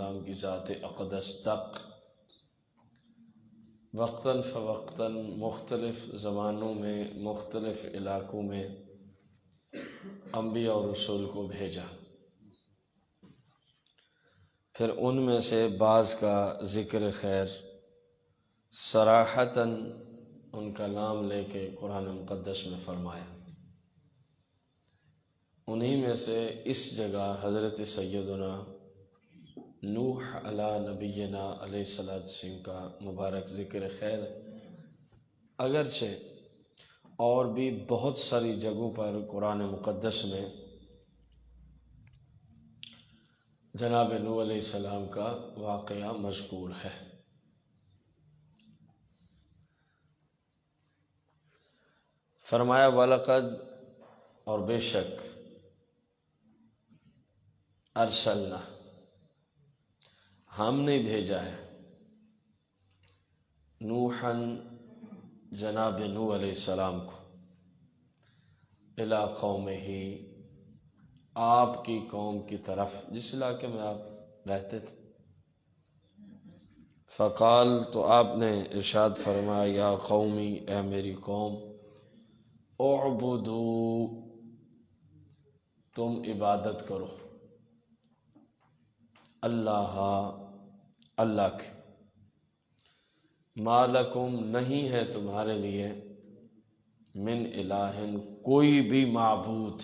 السلام کی ذات اقدس تک وقتاً فوقتاً مختلف زمانوں میں مختلف علاقوں میں انبیاء اور رسول کو بھیجا، پھر ان میں سے بعض کا ذکر خیر صراحتاً ان کا نام لے کے قرآن مقدس میں فرمایا۔ انہی میں سے اس جگہ حضرت سیدنا نوح علی نبینا علیہ السلام کا مبارک ذکر خیر، اگرچہ اور بھی بہت ساری جگہوں پر قرآن مقدس میں جناب نوح علیہ السلام کا واقعہ مذکور ہے۔ فرمایا وَلَقَدْ، اور بے شک، ارسلنا، ہم نے بھیجا ہے، نوحاً، جناب نوح علیہ السلام کو، الی قومہ، آپ کی قوم کی طرف، جس علاقے میں آپ رہتے تھے۔ فقال، تو آپ نے ارشاد فرمایا، یا قومی، اے میری قوم، اعبدو، تم عبادت کرو، اللہ کے، ما لکم، نہیں ہے تمہارے لیے، من الہ، کوئی بھی معبود،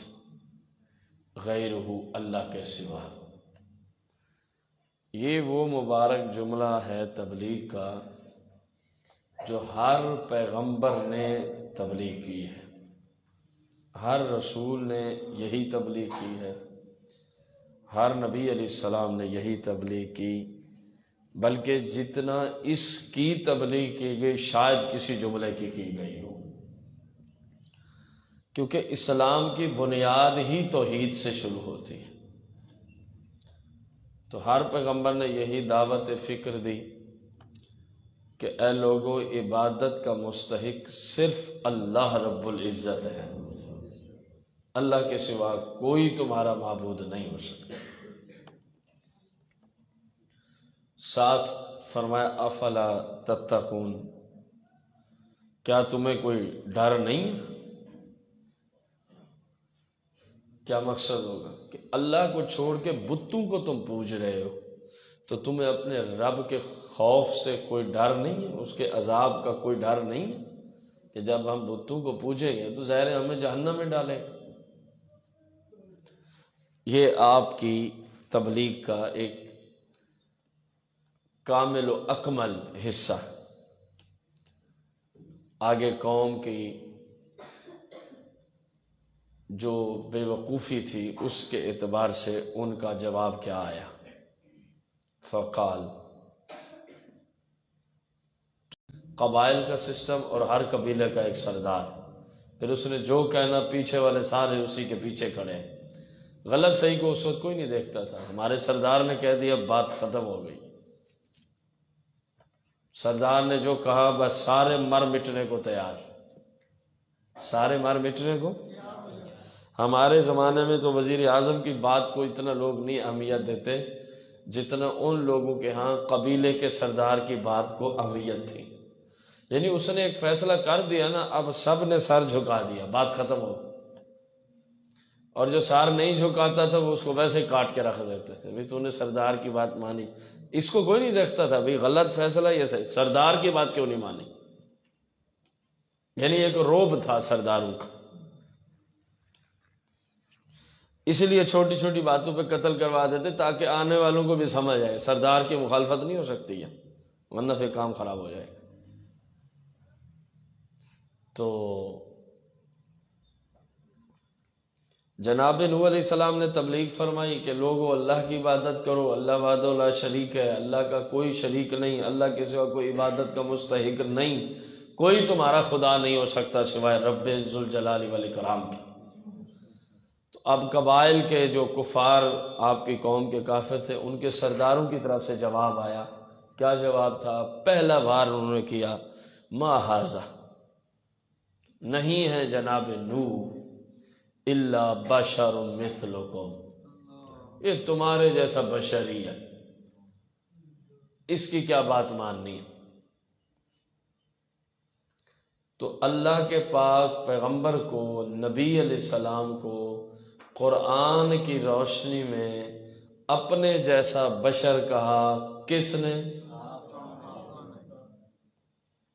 غیرہ، اللہ کے سوا۔ یہ وہ مبارک جملہ ہے تبلیغ کا جو ہر پیغمبر نے تبلیغ کی ہے، ہر رسول نے یہی تبلیغ کی ہے، ہر نبی علیہ السلام نے یہی تبلیغ کی، بلکہ جتنا اس کی تبلیغ کی گئی شاید کسی جملے کی گئی ہو، کیونکہ اسلام کی بنیاد ہی توحید سے شروع ہوتی ہے۔ تو ہر پیغمبر نے یہی دعوت فکر دی کہ اے لوگو، عبادت کا مستحق صرف اللہ رب العزت ہے، اللہ کے سوا کوئی تمہارا معبود نہیں ہو سکتا۔ ساتھ فرمایا افلا تتقون، کیا تمہیں کوئی ڈر نہیں ہے؟ کیا مقصد ہوگا کہ اللہ کو چھوڑ کے بتوں کو تم پوج رہے ہو، تو تمہیں اپنے رب کے خوف سے کوئی ڈر نہیں ہے، اس کے عذاب کا کوئی ڈر نہیں ہے کہ جب ہم بتوں کو پوجیں گے تو ظاہر ہے ہمیں جہنم میں ڈالے گا۔ یہ آپ کی تبلیغ کا ایک کامل و اکمل حصہ۔ آگے قوم کی جو بے وقوفی تھی اس کے اعتبار سے ان کا جواب کیا آیا؟ فقال، قبائل کا سسٹم اور ہر قبیلے کا ایک سردار، پھر اس نے جو کہنا پیچھے والے سارے اسی کے پیچھے کھڑے ہیں۔ غلط صحیح کو اس وقت کوئی نہیں دیکھتا تھا، ہمارے سردار نے کہہ دیا بات ختم ہو گئی، سردار نے جو کہا بس سارے مر مٹنے کو تیار، سارے مر مٹنے کو۔ ہمارے زمانے میں تو وزیر اعظم کی بات کو اتنا لوگ نہیں اہمیت دیتے جتنا ان لوگوں کے ہاں قبیلے کے سردار کی بات کو اہمیت تھی۔ یعنی اس نے ایک فیصلہ کر دیا نا، اب سب نے سر جھکا دیا، بات ختم ہو گئی۔ اور جو سر نہیں جھکاتا تھا وہ اس کو ویسے کاٹ کے رکھ دیتے تھے، بھی تو نے سردار کی بات مانی۔ اس کو کوئی نہیں دیکھتا تھا بھی غلط فیصلہ یہ صحیح، سردار کی بات کیوں نہیں مانی۔ یعنی ایک روب تھا سرداروں کا، اس لیے چھوٹی چھوٹی باتوں پہ قتل کروا دیتے تاکہ آنے والوں کو بھی سمجھ آئے سردار کی مخالفت نہیں ہو سکتی ہے، ورنہ پھر کام خراب ہو جائے گا۔ تو جناب نوح علیہ السلام نے تبلیغ فرمائی کہ لوگو اللہ کی عبادت کرو، اللہ وحدہ لا شریک ہے، اللہ کا کوئی شریک نہیں، اللہ کے سوا کوئی عبادت کا مستحق نہیں، کوئی تمہارا خدا نہیں ہو سکتا سوائے رب ذوالجلال والاکرام کی۔ تو اب قبائل کے جو کفار آپ کی قوم کے کافر تھے ان کے سرداروں کی طرف سے جواب آیا۔ کیا جواب تھا؟ پہلا بار انہوں نے کیا، ما ھذا، نہیں ہے جناب نوح، الا بشر مثلکم، یہ تمہارے جیسا بشر ہی ہے، اس کی کیا بات ماننی ہے؟ تو اللہ کے پاک پیغمبر کو، نبی علیہ السلام کو قرآن کی روشنی میں اپنے جیسا بشر کہا کس نے؟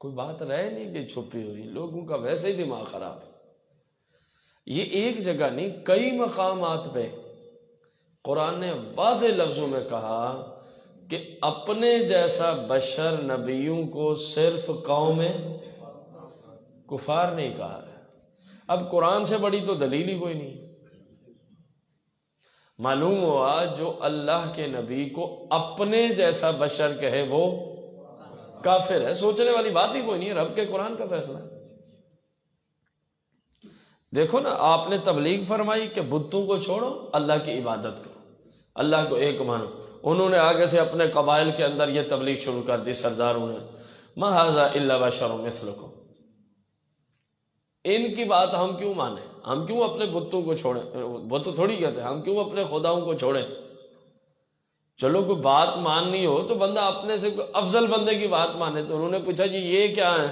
کوئی بات رہے نہیں کہ چھپی ہوئی، لوگوں کا ویسے ہی دماغ خراب ہے۔ یہ ایک جگہ نہیں، کئی مقامات پہ قرآن نے واضح لفظوں میں کہا کہ اپنے جیسا بشر نبیوں کو صرف قوم کفار نہیں کہا ہے۔ اب قرآن سے بڑی تو دلیل ہی کوئی نہیں۔ معلوم ہوا جو اللہ کے نبی کو اپنے جیسا بشر کہے وہ کافر ہے، سوچنے والی بات ہی کوئی نہیں ہے، رب کے قرآن کا فیصلہ ہے۔ دیکھو نا، آپ نے تبلیغ فرمائی کہ بتوں کو چھوڑو، اللہ کی عبادت کرو، اللہ کو ایک مانو۔ انہوں نے آگے سے اپنے قبائل کے اندر یہ تبلیغ شروع کر دی، سرداروں نے، ما ھذا الا بشر مثلکم۔ ان کی بات ہم کیوں مانیں؟ ہم کیوں اپنے بتوں کو چھوڑیں؟ بت تھوڑی کہتے ہیں، ہم کیوں اپنے خداؤں کو چھوڑیں؟ چلو کوئی بات ماننی ہو تو بندہ اپنے سے افضل بندے کی بات مانے۔ تو انہوں نے پوچھا جی یہ کیا ہے؟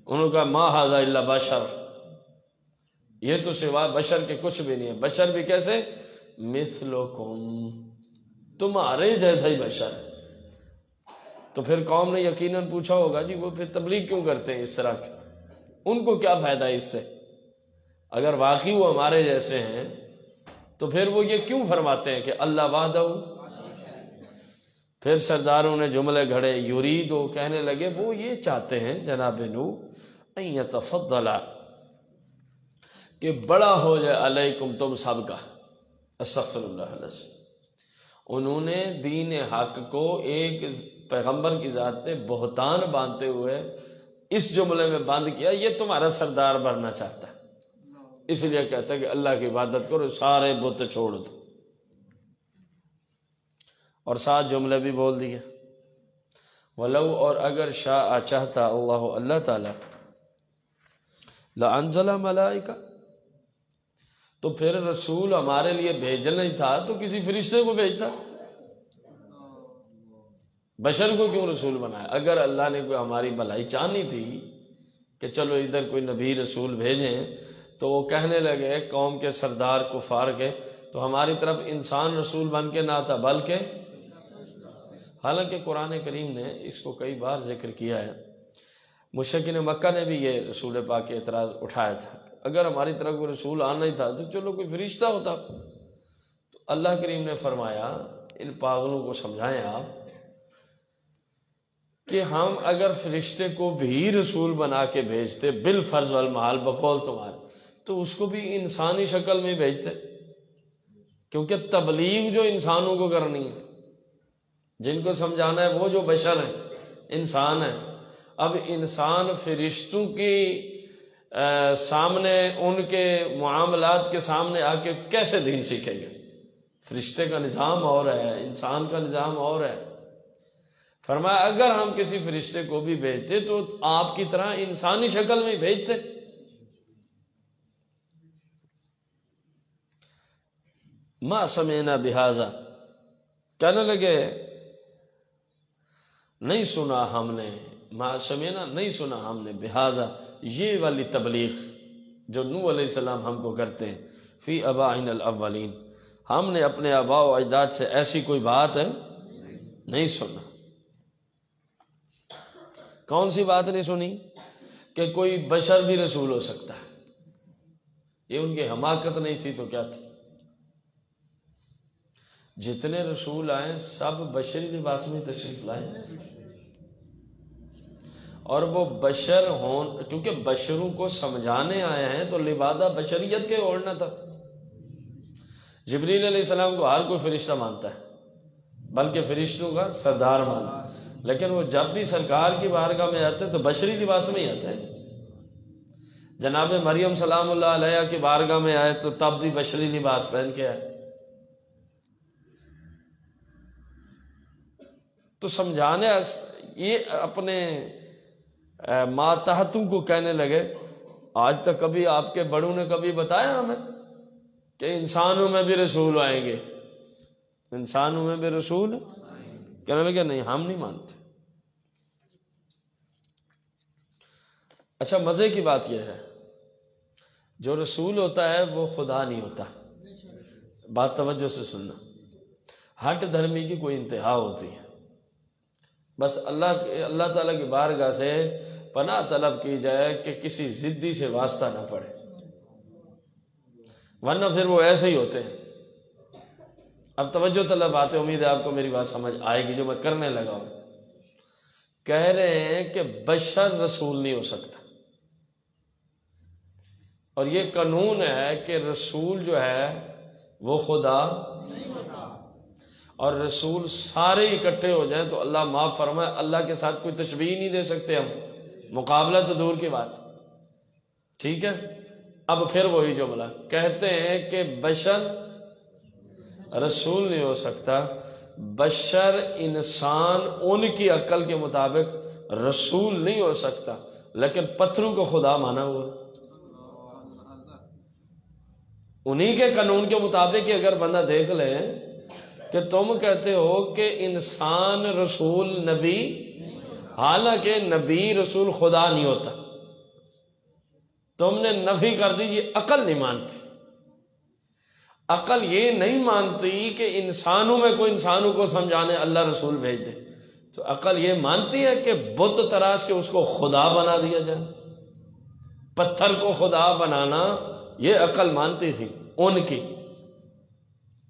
انہوں نے کہا ما ھذا الا بشر، یہ تو سوا بشر کے کچھ بھی نہیں ہے۔ بشر بھی کیسے؟ مثلکم، تمہارے جیسا ہی بشر۔ تو پھر قوم نے یقیناً پوچھا ہوگا جی وہ پھر تبلیغ کیوں کرتے ہیں اس طرح کی، ان کو کیا فائدہ ہے اس سے؟ اگر واقعی وہ ہمارے جیسے ہیں تو پھر وہ یہ کیوں فرماتے ہیں کہ اللہ وحدہ۔ پھر سرداروں نے جملے گھڑے، یریدو، کہنے لگے وہ یہ چاہتے ہیں جناب نوح ان یتفضل، کہ بڑا ہو جائے علیکم تم سب کا، استغفر اللہ العظیم۔ انہوں نے دین حق کو ایک پیغمبر کی ذات پہ بہتان باندھتے ہوئے اس جملے میں بند کیا، یہ تمہارا سردار بننا چاہتا ہے، اس لیے کہتا ہے کہ اللہ کی عبادت کرو، سارے بت چھوڑ دو، اور 7 جملے بھی بول دیے۔ ولو، اور اگر شاء چاہتا اللہ، اللہ تعالی، لانزل ملائکہ، تو پھر رسول ہمارے لیے بھیجنا ہی تھا تو کسی فرشتے کو بھیجتا، بشر کو کیوں رسول بنایا؟ اگر اللہ نے کوئی ہماری بھلائی چاہنی تھی کہ چلو ادھر کوئی نبی رسول بھیجیں، تو وہ کہنے لگے قوم کے سردار کفار کے، تو ہماری طرف انسان رسول بن کے نہ آتا بلکہ، حالانکہ قرآن کریم نے اس کو کئی بار ذکر کیا ہے۔ مشرکین مکہ نے بھی یہ رسول پاک کے اعتراض اٹھایا تھا، اگر ہماری طرف کوئی رسول آنا ہی تھا تو چلو کوئی فرشتہ ہوتا۔ تو اللہ کریم نے فرمایا ان پاگلوں کو سمجھائیں آپ کہ ہم اگر فرشتے کو بھی رسول بنا کے بھیجتے بالفرض والمحال، بقول تمہارے، تو اس کو بھی انسانی شکل میں بھیجتے، کیونکہ تبلیغ جو انسانوں کو کرنی ہے، جن کو سمجھانا ہے وہ جو بشر ہیں، انسان ہیں۔ اب انسان فرشتوں کی سامنے، ان کے معاملات کے سامنے آ کے کیسے دین سیکھیں گے؟ فرشتے کا نظام اور ہے، انسان کا نظام اور ہے۔ فرمایا اگر ہم کسی فرشتے کو بھی بھیجتے تو آپ کی طرح انسانی شکل میں بھیجتے۔ ما سمعنا بہذا، کہنے لگے نہیں سنا ہم نے، ما سمعنا، نہیں سنا ہم نے، بہذا، یہ والی تبلیغ جو نوح علیہ السلام ہم کو کرتے ہیں، فی آبائنا الاولین، ہم نے اپنے آباء و اجداد سے ایسی کوئی بات ہے نہیں سنا۔ کون سی بات نہیں سنی؟ کہ کوئی بشر بھی رسول ہو سکتا ہے۔ یہ ان کی حماقت نہیں تھی تو کیا تھی؟ جتنے رسول آئے سب بشری لباس میں تشریف لائے، اور وہ بشر ہوں، کیونکہ بشروں کو سمجھانے آئے ہیں تو لبادہ بشریت کے اوڑھنا تھا۔ جبریل علیہ السلام کو ہر کوئی فرشتہ مانتا ہے، بلکہ فرشتوں کا سردار مانتا ہے، لیکن وہ جب بھی سرکار کی بارگاہ میں آتے تو بشری لباس میں ہی آتے ہیں۔ جناب مریم سلام اللہ علیہ کی بارگاہ میں آئے تو تب بھی بشری لباس پہن کے آئے۔ تو سمجھانے یہ اپنے ماتحتوں کو کہنے لگے، آج تک کبھی آپ کے بڑوں نے کبھی بتایا ہمیں کہ انسانوں میں بھی رسول آئیں گے، انسانوں میں بھی رسول کہنے لگے نہیں ہم نہیں مانتے۔ اچھا مزے کی بات یہ ہے جو رسول ہوتا ہے وہ خدا نہیں ہوتا، بات توجہ سے سننا۔ ہٹ دھرمی کی کوئی انتہا ہوتی ہے، بس اللہ تعالیٰ کی بارگاہ سے پناہ طلب کی جائے کہ کسی ضدی سے واسطہ نہ پڑے، ورنہ پھر وہ ایسے ہی ہوتے ہیں۔ اب توجہ طلب باتیں، امید ہے آپ کو میری بات سمجھ آئے گی جو میں کرنے لگا ہوں۔ کہہ رہے ہیں کہ بشر رسول نہیں ہو سکتا، اور یہ قانون ہے کہ رسول جو ہے وہ خدا نہیں ہوتا، اور رسول سارے اکٹھے ہو جائیں تو اللہ معاف فرمائے اللہ کے ساتھ کوئی تشبیہ نہیں دے سکتے ہم، مقابلہ تو دور کی بات، ٹھیک ہے۔ اب پھر وہی جملہ کہتے ہیں کہ بشر رسول نہیں ہو سکتا، بشر انسان ان کی عقل کے مطابق رسول نہیں ہو سکتا، لیکن پتھروں کو خدا مانا ہوا، انہی کے قانون کے مطابق ہی اگر بندہ دیکھ لے کہ تم کہتے ہو کہ انسان رسول نبی، حالانکہ نبی رسول خدا نہیں ہوتا، تم نے نفی کر دی، یہ عقل نہیں مانتی۔ عقل یہ نہیں مانتی کہ انسانوں میں کوئی انسانوں کو سمجھانے اللہ رسول بھیج دے، تو عقل یہ مانتی ہے کہ بت تراش کے اس کو خدا بنا دیا جائے، پتھر کو خدا بنانا یہ عقل مانتی تھی ان کی،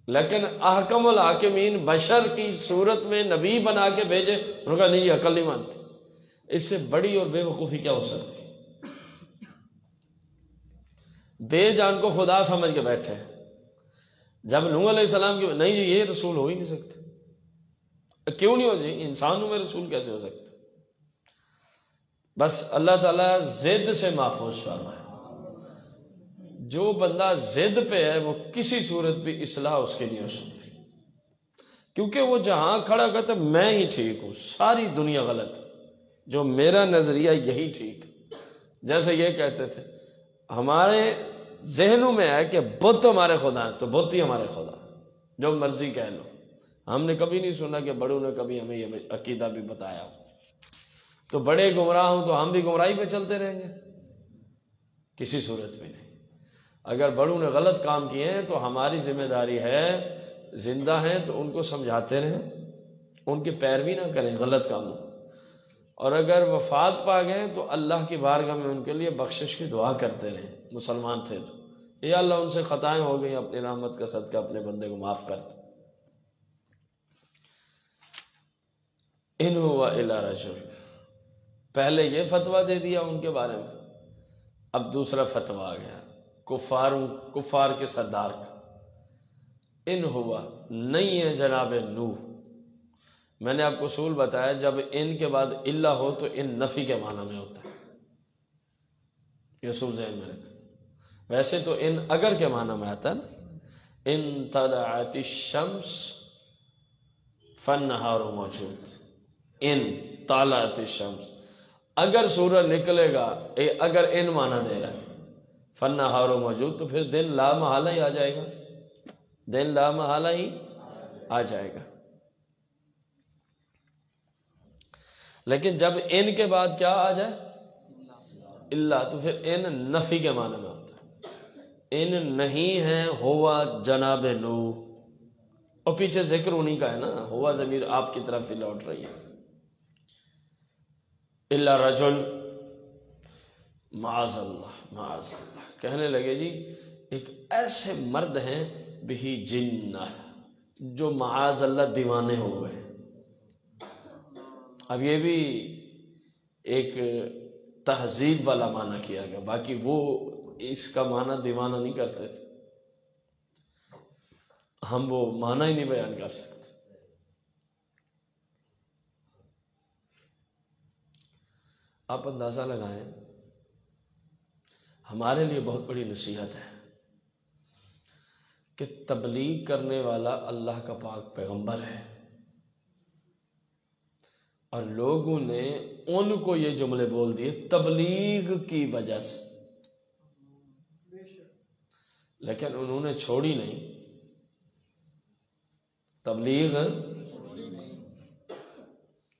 لیکن احکم الحاکمین بشر کی صورت میں نبی بنا کے بھیجے، انہوں نے کہا نہیں یہ عقل نہیں مانتی۔ اس سے بڑی اور بے وقوفی کیا ہو سکتی؟ بے جان کو خدا سمجھ کے بیٹھے، جب نوح علیہ السلام کی نہیں جی یہ رسول ہو ہی نہیں سکتے، کیوں نہیں ہو جی انسانوں میں رسول کیسے ہو سکتے؟ بس اللہ تعالیٰ ضد سے محفوظ فرمائے، جو بندہ ضد پہ ہے وہ کسی صورت بھی اصلاح اس کے لیے ہو سکتی، کیونکہ وہ جہاں کھڑا کہتا ہے میں ہی ٹھیک ہوں، ساری دنیا غلط، جو میرا نظریہ یہی ٹھیک۔ جیسے یہ کہتے تھے ہمارے ذہنوں میں ہے کہ بت ہمارے خدا ہیں تو بت ہی ہمارے خدا، جو مرضی کہہ لو، ہم نے کبھی نہیں سنا کہ بڑوں نے کبھی ہمیں یہ عقیدہ بھی بتایا، تو بڑے گمراہ ہوں تو ہم بھی گمراہی پہ چلتے رہیں گے؟ کسی صورت میں نہیں۔ اگر بڑوں نے غلط کام کیے ہیں تو ہماری ذمہ داری ہے، زندہ ہیں تو ان کو سمجھاتے رہیں، ان کی پیروی نہ کریں غلط کاموں، اور اگر وفات پا گئے تو اللہ کی بارگاہ میں ان کے لیے بخشش کی دعا کرتے رہیں، مسلمان تھے تو یا اللہ ان سے خطائیں ہو گئی، اپنی رحمت کا صدقہ اپنے بندے کو معاف کر دے۔ ان ہوا الا رجل، پہلے یہ فتویٰ دے دیا ان کے بارے میں، اب دوسرا فتویٰ آ گیا کفار کے سردار کا۔ ان ہوا نہیں ہے جناب نوح، میں نے آپ کو اصول بتایا جب ان کے بعد الا ہو تو ان نفی کے معنی میں ہوتا ہے، یہ اصول ذہن میں رکھ۔ ویسے تو ان اگر کے معنی میں آتا ہے نا، ان طلعت الشمس فالنہار موجود، ان طلعت الشمس اگر سورج نکلے گا، اگر ان معنی دے رہا ہے فالنہار موجود، تو پھر دن لا محالہ ہی آ جائے گا، دن لا محالہ ہی آ جائے گا۔ لیکن جب ان کے بعد کیا آ جائے اللہ، تو پھر ان نفی کے معنی میں ہوتا ہے، ان نہیں ہے ہوا جناب نوح، اور پیچھے ذکر انہی کا ہے نا، ہوا ضمیر آپ کی طرف ہی لوٹ رہی ہے۔ الا رجل، معاذ اللہ معاذ اللہ، کہنے لگے جی ایک ایسے مرد ہیں بہی جنہ، جو معاذ اللہ دیوانے ہو گئے۔ اب یہ بھی ایک تہذیب والا معنی کیا گیا، باقی وہ اس کا معنی دیوانہ نہیں کرتے تھے، ہم وہ معنی ہی نہیں بیان کر سکتے۔ آپ اندازہ لگائیں، ہمارے لیے بہت بڑی نصیحت ہے کہ تبلیغ کرنے والا اللہ کا پاک پیغمبر ہے، اور لوگوں نے ان کو یہ جملے بول دیے تبلیغ کی وجہ سے، لیکن انہوں نے چھوڑی نہیں تبلیغ،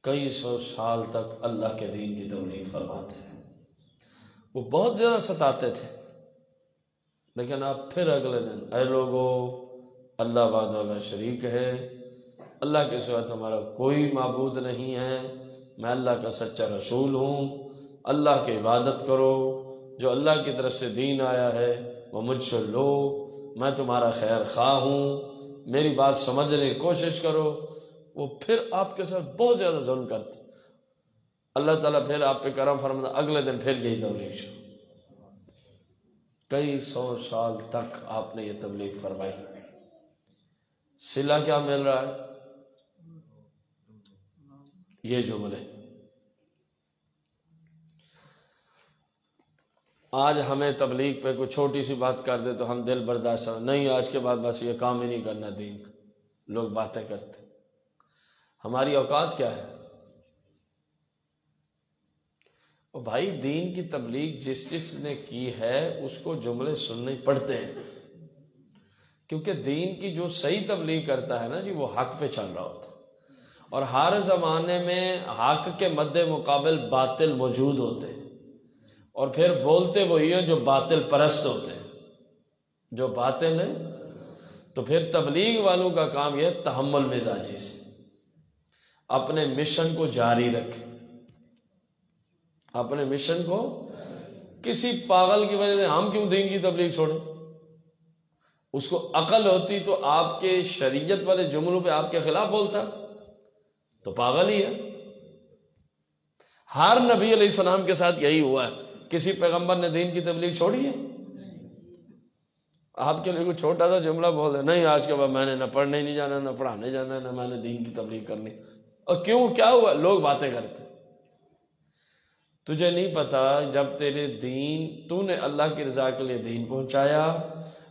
کئی سو سال تک اللہ کے دین کی تبلیغ فرماتے ہیں. وہ بہت زیادہ ستاتے تھے، لیکن آپ پھر اگلے دن، اے لوگو اللہ وحدہ لا شریک ہے، اللہ کے سوا تمہارا کوئی معبود نہیں ہے، میں اللہ کا سچا رسول ہوں، اللہ کی عبادت کرو، جو اللہ کی طرف سے دین آیا ہے وہ مجھ سے لو، میں تمہارا خیر خواہ ہوں، میری بات سمجھنے کی کوشش کرو. وہ پھر آپ کے ساتھ بہت زیادہ ظلم کرتے. اللہ تعالیٰ پھر آپ پہ کرم فرماتا، اگلے دن پھر یہی تبلیغ شروع. کئی سو سال تک آپ نے یہ تبلیغ فرمائی. صلہ کیا مل رہا ہے؟ یہ جملے. آج ہمیں تبلیغ پہ کوئی چھوٹی سی بات کر دے تو ہم دل برداشت نہیں، آج کے بعد بس یہ کام ہی نہیں کرنا دین کا. لوگ باتیں کرتے. ہماری اوقات کیا ہے؟ اور بھائی دین کی تبلیغ جس نے کی ہے اس کو جملے سننے پڑتے ہیں، کیونکہ دین کی جو صحیح تبلیغ کرتا ہے نا جی، وہ حق پہ چل رہا ہوتا ہے. اور ہر زمانے میں حق کے مد مقابل باطل موجود ہوتے ہیں، اور پھر بولتے وہی ہیں جو باطل پرست ہوتے ہیں، جو باطل ہیں. تو پھر تبلیغ والوں کا کام یہ تحمل مزاجی سے اپنے مشن کو جاری رکھے. اپنے مشن کو، کسی پاگل کی وجہ سے ہم کیوں دین کی تبلیغ چھوڑیں؟ اس کو عقل ہوتی تو آپ کے شریعت والے جملوں پہ آپ کے خلاف بولتا، تو پاگل ہی ہے. ہر نبی علیہ السلام کے ساتھ یہی ہوا ہے. کسی پیغمبر نے دین کی تبلیغ چھوڑی ہے؟ آپ کے لیے کوئی چھوٹا سا جملہ بول دے، نہیں آج کے بعد میں نے نہ پڑھنے نہیں جانا، نہ پڑھانے جانا، نہ میں نے دین کی تبلیغ کرنی. اور کیوں؟ کیا ہوا؟ لوگ باتیں کرتے. تجھے نہیں پتا جب تیرے دین، تو نے اللہ کی رضا کے لیے دین پہنچایا،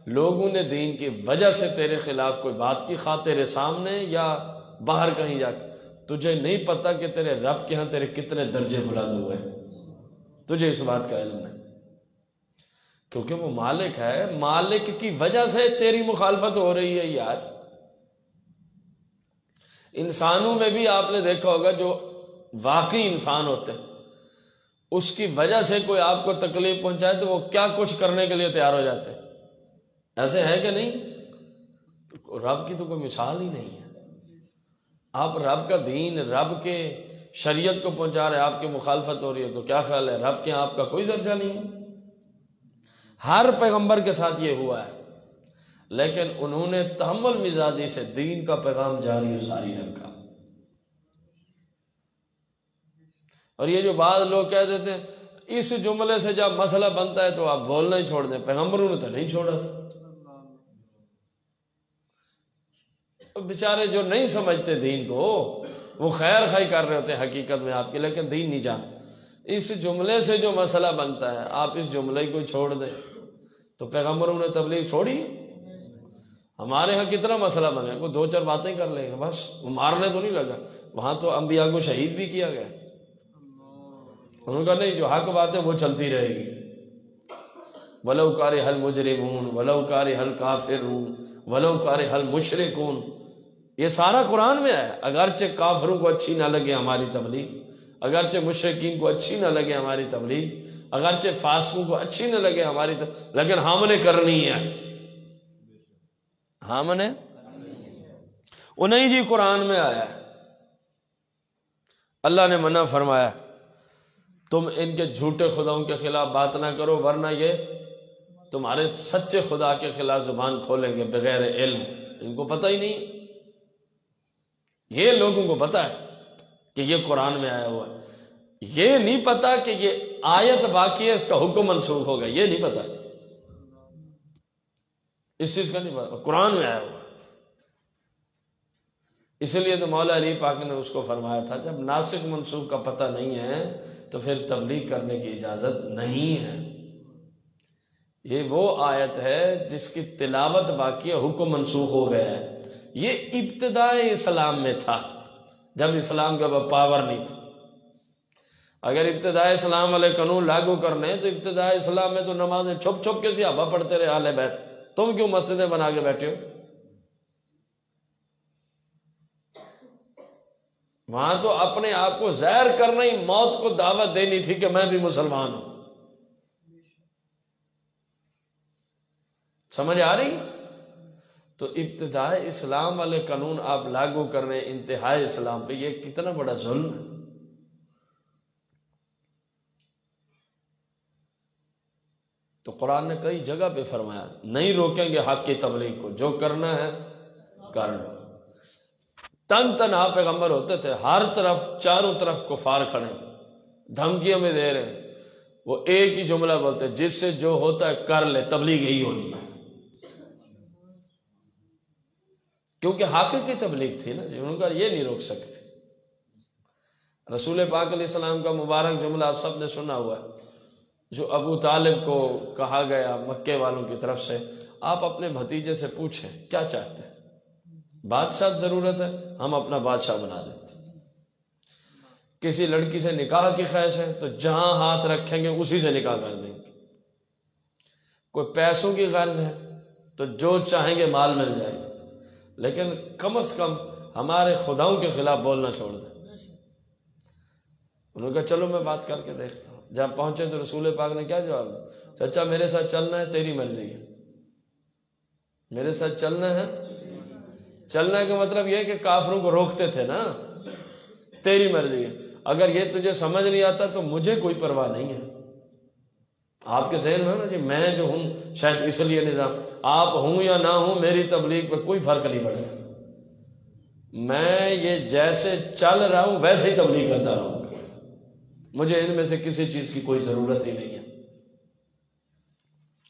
لوگوں نے دین کی وجہ سے تیرے خلاف کوئی بات کی، خواہ تیرے سامنے یا باہر کہیں جا کے، تجھے نہیں پتا کہ تیرے رب کے ہاں تیرے کتنے درجے بلند ہوئے. تجھے اس بات کا علم نہیں، کیونکہ وہ مالک ہے. مالک کی وجہ سے تیری مخالفت ہو رہی ہے یار. انسانوں میں بھی آپ نے دیکھا ہوگا جو واقعی انسان ہوتے ہیں، اس کی وجہ سے کوئی آپ کو تکلیف پہنچائے تو وہ کیا کچھ کرنے کے لیے تیار ہو جاتے ہیں. ایسے ہے کہ نہیں؟ رب کی تو کوئی مثال ہی نہیں ہے. آپ رب کا دین، رب کے شریعت کو پہنچا رہے، آپ کی مخالفت ہو رہی ہے، تو کیا خیال ہے رب کے آپ کا کوئی درجہ نہیں ہے؟ ہر پیغمبر کے ساتھ یہ ہوا ہے، لیکن انہوں نے تحمل مزاجی سے دین کا پیغام جاری و ساری رکھا. اور یہ جو بعض لوگ کہہ دیتے ہیں اس جملے سے جب مسئلہ بنتا ہے تو آپ بولنا ہی چھوڑ دیں، پیغمبروں نے تو نہیں چھوڑا تھا. بیچارے جو نہیں سمجھتے دین کو، وہ خیر خواہی کر رہے ہوتے ہیں حقیقت میں آپ کے، لیکن دین نہیں جانتے. اس جملے سے جو مسئلہ بنتا ہے، آپ اس جملے کو چھوڑ دیں تو پیغمبروں نے تبلیغ چھوڑی. ہمارے ہاں کتنا مسئلہ بنے، وہ دو چار باتیں کر لیں گے بس، وہ مارنے تو نہیں لگا. وہاں تو انبیاء کو شہید بھی کیا گیا. انہوں نے کہا نہیں، جو حق بات ہے وہ چلتی رہے گی. وَلَوْ كَارِهَ الْمُجْرِمُونَ وَلَوْ كَارِهَ الْكَافِرُونَ وَلَوْ كَارِهَ الْمُشْرِكُونَ. یہ سارا قرآن میں ہے. اگرچہ کافروں کو اچھی نہ لگے ہماری تبلیغ، اگرچہ مشرکین کو اچھی نہ لگے ہماری تبلیغ، اگرچہ فاسقوں کو اچھی نہ لگے ہماری تبلیغ، لیکن ہم نے کرنی ہے. ہم نے وہ نہیں جی، قرآن میں آیا ہے. اللہ نے منع فرمایا تم ان کے جھوٹے خداؤں کے خلاف بات نہ کرو، ورنہ یہ تمہارے سچے خدا کے خلاف زبان کھولیں گے بغیر علم. ان کو پتہ ہی نہیں. یہ لوگوں کو پتہ ہے کہ یہ قرآن میں آیا ہوا ہے، یہ نہیں پتا کہ یہ آیت باقی ہے، اس کا حکم منسوخ ہو گیا. یہ نہیں پتا، اس چیز کا نہیں پتا، قرآن میں آیا ہوا. اس لیے تو مولا علی پاک نے اس کو فرمایا تھا جب ناسخ منسوخ کا پتہ نہیں ہے تو پھر تبلیغ کرنے کی اجازت نہیں ہے. یہ وہ آیت ہے جس کی تلاوت باقی ہے، حکم منسوخ ہو گیا ہے. یہ ابتدائے اسلام میں تھا، جب اسلام کے اوپر پاور نہیں تھی. اگر ابتدائے اسلام والے قانون لاگو کرنے تو ابتدائے اسلام میں تو نمازیں چھپ چھپ کے صحابہ پڑھتے رہے اہل بیت. تم کیوں مسجدیں بنا کے بیٹھے ہو؟ وہاں تو اپنے آپ کو ظاہر کرنا ہی موت کو دعوت دینی تھی کہ میں بھی مسلمان ہوں. سمجھ آ رہی؟ تو ابتدائی اسلام والے قانون آپ لاگو کر رہے ہیں انتہائی اسلام پہ، یہ کتنا بڑا ظلم ہے. تو قرآن نے کئی جگہ پہ فرمایا نہیں روکیں گے حق کی تبلیغ کو، جو کرنا ہے کر لو. تنہا پیغمبر ہوتے تھے، ہر طرف چاروں طرف کفار کھڑے دھمکیوں میں دے رہے ہیں، وہ ایک ہی جملہ بولتے جس سے جو ہوتا ہے کر لے، تبلیغ یہی ہونی ہے. کیونکہ حق کی تبلیغ تھی نا، ان کا یہ نہیں روک سکتے. رسول پاک علیہ السلام کا مبارک جملہ آپ سب نے سنا ہوا ہے، جو ابو طالب کو کہا گیا مکے والوں کی طرف سے، آپ اپنے بھتیجے سے پوچھیں کیا چاہتے ہیں؟ بادشاہ ضرورت ہے، ہم اپنا بادشاہ بنا دیتے. کسی لڑکی سے نکاح کی خواہش ہے تو جہاں ہاتھ رکھیں گے اسی سے نکاح کر دیں گے. کوئی پیسوں کی غرض ہے تو جو چاہیں گے مال مل جائے گا، لیکن کم از کم ہمارے خداؤں کے خلاف بولنا چھوڑ دیں. انہوں نے کہا چلو میں بات کر کے دیکھتا ہوں. جب پہنچے تو رسول پاک نے کیا جواب دیا؟ چچا میرے ساتھ چلنا ہے تیری مرضی ہے، میرے ساتھ چلنا ہے. چلنا کا مطلب یہ کہ کافروں کو روکتے تھے نا، تیری مرضی ہے. اگر یہ تجھے سمجھ نہیں آتا تو مجھے کوئی پرواہ نہیں ہے. آپ کے ذہن میں نا جی میں جو ہوں شاید اس لیے نظام، آپ ہوں یا نہ ہوں میری تبلیغ پہ کوئی فرق نہیں پڑتا. میں یہ جیسے چل رہا ہوں ویسے ہی تبلیغ کرتا رہوں گا، مجھے ان میں سے کسی چیز کی کوئی ضرورت ہی نہیں ہے.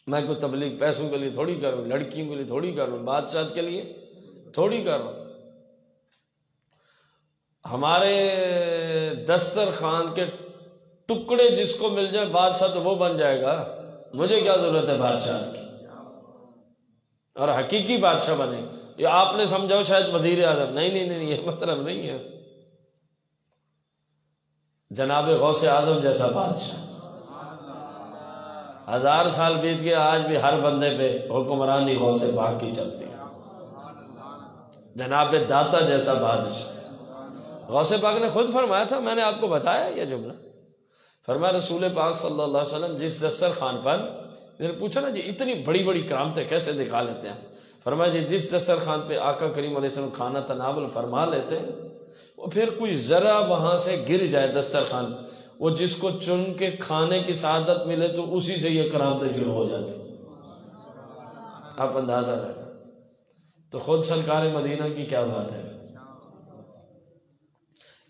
میں کوئی تبلیغ پیسوں کے لیے تھوڑی کروں، لڑکیوں کے لیے تھوڑی کروں، بادشاہ کے لیے تھوڑی کروں. ہمارے دسترخوان کے ٹکڑے جس کو مل جائے بادشاہ تو وہ بن جائے گا، مجھے کیا ضرورت ہے بادشاہ کی. اور حقیقی بادشاہ بنے. یہ آپ نے سمجھاؤ شاید وزیر اعظم، نہیں یہ مطلب نہیں ہے. جناب غوث اعظم جیسا بادشاہ. 1000 سال بیت گئے، آج بھی ہر بندے پہ حکمرانی غوث پاک کی چلتی ہے. جناب داتا جیسا بادشاہ. غوث پاک نے خود فرمایا تھا، میں نے آپ کو بتایا یہ جملہ. فرمایا رسول پاک صلی اللہ علیہ وسلم جس دسترخوان پر، میں نے پوچھا نا جی اتنی بڑی بڑی کرامتیں کیسے دکھا لیتے ہیں؟ فرمایا جی جس دسترخوان پہ آقا کریم علیہ السلام کھانا تناول فرما لیتے ہیں، وہ پھر کوئی ذرا وہاں سے گر جائے دسترخوان، وہ جس کو چن کے کھانے کی سعادت ملے تو اسی سے یہ کرامتیں شروع ہو جاتی. آپ اندازہ لگا. تو خود سرکار مدینہ کی کیا بات ہے.